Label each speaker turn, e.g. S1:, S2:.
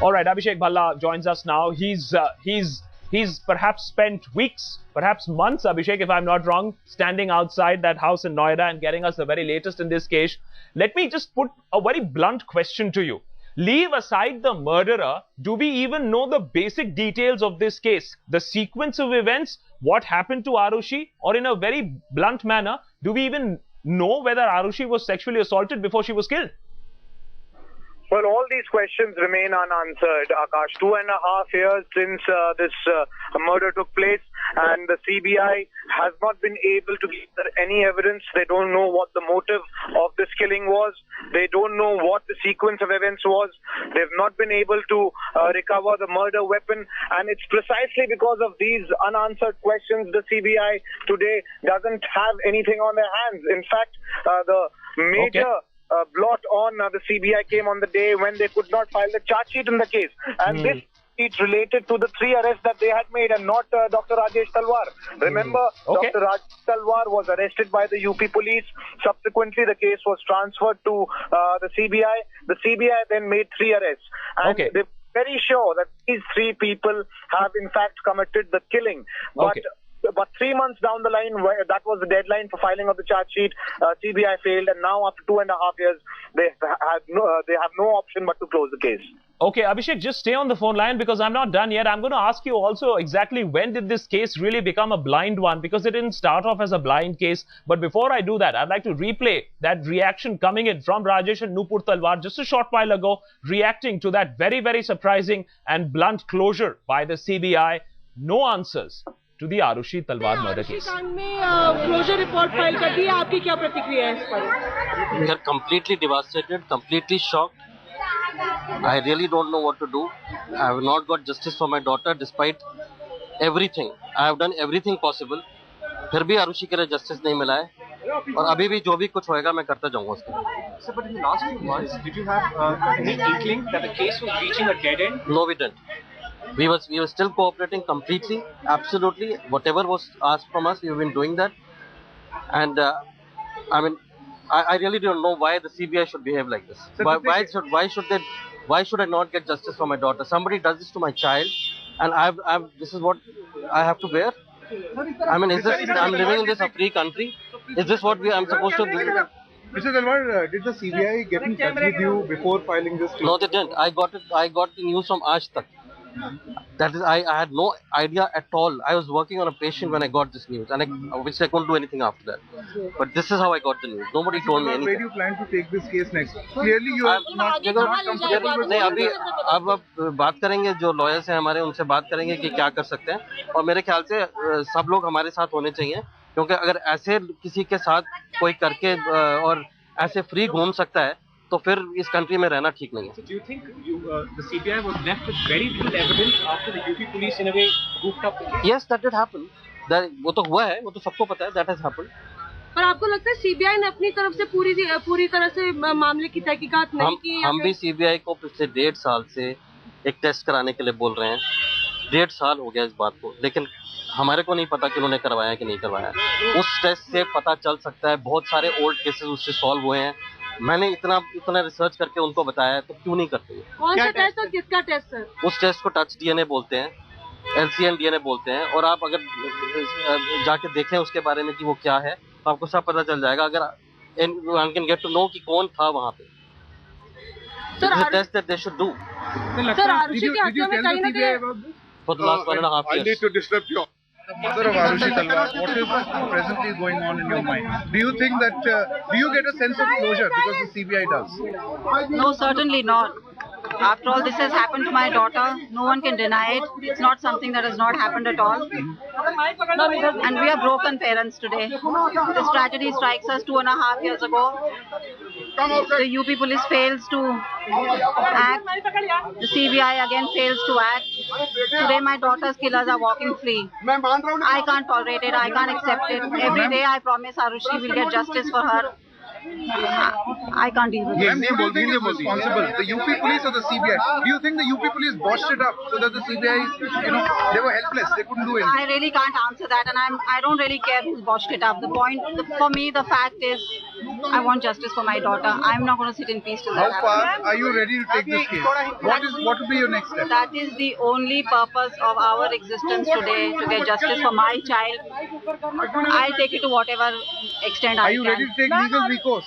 S1: All right, Abhishek Bhalla joins us now. He's perhaps spent weeks, perhaps months, Abhishek, if I'm not wrong, standing outside that house in Noida and getting us the very latest in this case. Let me just put a very blunt question to you. Leave aside the murderer, do we even know the basic details of this case? The sequence of events, what happened to Arushi, or in a very blunt manner, do we even know whether Arushi was sexually assaulted before she was killed?
S2: Well, all these questions remain unanswered, Akash. 2.5 years since this murder took place, and the CBI has not been able to gather any evidence. They don't know what the motive of this killing was. They don't know what the sequence of events was. They've not been able to recover the murder weapon, and it's precisely because of these unanswered questions the CBI today doesn't have anything on their hands. In fact, the major blot on the CBI came on the day when they could not file the charge sheet in the case. And this is related to the 3 arrests that they had made and not Dr. Rajesh Talwar. Remember, Dr. Rajesh Talwar was arrested by the UP police. Subsequently, the case was transferred to the CBI. The CBI then made 3 arrests. And they're very sure that these 3 people have in fact committed the killing. But 3 months down the line, that was the deadline for filing of the charge sheet. CBI failed, and now after 2.5 years, they have no option but to close the case.
S1: Okay, Abhishek, just stay on the phone line because I'm not done yet. I'm going to ask you also exactly when did this case really become a blind one, because it didn't start off as a blind case. But before I do that, I'd like to replay that reaction coming in from Rajesh and Nupur Talwar just a short while ago, reacting to that very, very surprising and blunt closure by the CBI. No answers to the Arushi Talwar murder case.
S3: Closure report file कर दी, आपकी क्या प्रतिक्रिया है इस पर?
S4: We are completely devastated, completely shocked. I really don't know what to do. I have not got justice for my daughter despite everything. I have done everything possible. फिर भी आरुषि के लिए justice नहीं मिला है और अभी भी जो भी कुछ होएगा मैं करता जाऊंगा उसके लिए.
S5: So, but in the last few months, did you have any inkling that the case was reaching a dead end?
S4: No, we didn't. We were still cooperating completely, absolutely. Whatever was asked from us, we've been doing that. And I mean, I really don't know why the CBI should behave like this. So why should I not get justice for my daughter? Somebody does this to my child, and this is what I have to bear. I mean, I'm living in this free country. Is this what I'm supposed to do?
S6: Mr. Talwar, did the CBI get in touch with you before filing this case?
S4: No, they didn't. I got the news from Aaj Tak. That is, I had no idea at all. I was working on a patient when I got this news, and which I couldn't do anything after that. But this is how I got the news. Nobody told me anything.
S6: Where do you plan to take this case next? Clearly, you are not comfortable with.
S4: नहीं, अभी अब बात करेंगे, जो lawyers हैं हमारे, उनसे बात करेंगे कि क्या कर सकते हैं. और मेरे ख्याल से सब लोग हमारे साथ होने चाहिए, क्योंकि अगर ऐसे किसी के साथ कोई करके और ऐसे फ्री घूम सकता है, तो फिर इस कंट्री में रहना ठीक नहीं है.
S5: So do you think the CBI was left with very little evidence after the UP police in a way goofed up the case?
S4: Yes, that did happen. वो तो हुआ है, वो तो सबको पता है. That has happened.
S3: पर आपको लगता है सीबीआई ने अपनी तरफ से पूरी तरह से मामले की तहकीकात नहीं की?
S4: हम भी सीबीआई को पिछले 1.5 साल से एक टेस्ट कराने के लिए बोल रहे हैं. 1.5 साल हो गया इस बात को, लेकिन हमारे को नहीं पता कि उन्होंने करवाया कि नहीं करवाया. उस टेस्ट से पता चल सकता है. बहुत सारे ओल्ड केसेस उससे सॉल्व हुए हैं. मैंने इतना रिसर्च करके उनको बताया है, तो क्यों नहीं करते?
S3: कौन सा टेस्ट और किसका टेस्ट सर?
S4: उस टेस्ट को टच डीएनए बोलते हैं, LCN डीएनए बोलते हैं. और आप अगर जाके देखें उसके बारे में कि वो क्या है, तो आपको सब पता चल जाएगा. अगर one can get to know कि कौन था वहाँ पे. It's a test that they should do.
S3: Sir, Aarushi की हत्या में कहीं ना कहीं
S4: for the last 1.5 years.
S6: I need to disrupt you. The mother of Arushi Talwar, what is presently going on in your mind? Do you think that, do you get a sense of closure because the CBI does?
S7: No, certainly not. After all, this has happened to my daughter. No one can deny it. It's not something that has not happened at all. And we are broken parents today. This tragedy strikes us 2.5 years ago. The UP police fails to act. The CBI again fails to act. Today my daughter's killers are walking free. I can't tolerate it. I can't accept it. Every day I promise Arushi will get justice for her. I can't deal with it.
S6: Who do you think is responsible? The UP police or the CBI? Do you think the UP police botched it up so that the CBI, they were helpless, they couldn't do anything?
S7: I really can't answer that, and I don't really care who's botched it up. For me, the fact is I want justice for my daughter. I'm not going to sit in peace till
S6: How
S7: that
S6: far
S7: happens.
S6: are you ready to take this case? What will be your next step?
S7: That is the only purpose of our existence today, to get justice for my child. I'll take it to whatever extent I can.
S6: Are you ready to take legal recourse?